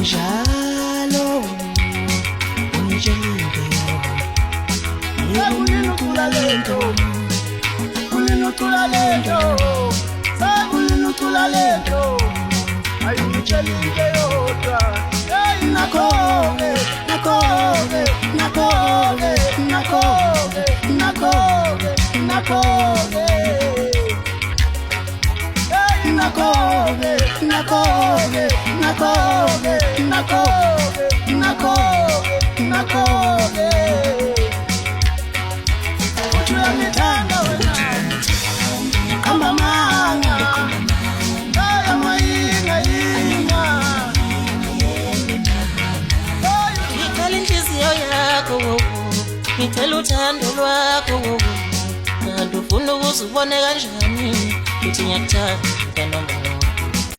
njalo unitshelile Sakulinocula lento Kulinocula lento Sakulinocula lento Ayungitshelile yodwa Hey nakhove nakhove nakhove nakhove nakhove nakhove Hey nakhove nakhove nakhove nakhove nakhove nakhove Uyangithanda wena Amba manga Amayinga yinga Ngicela inhliziyo yakho ngicela uthando lwakho kanti ufuna ukuzibone kanjani uthi ngiyakuthanda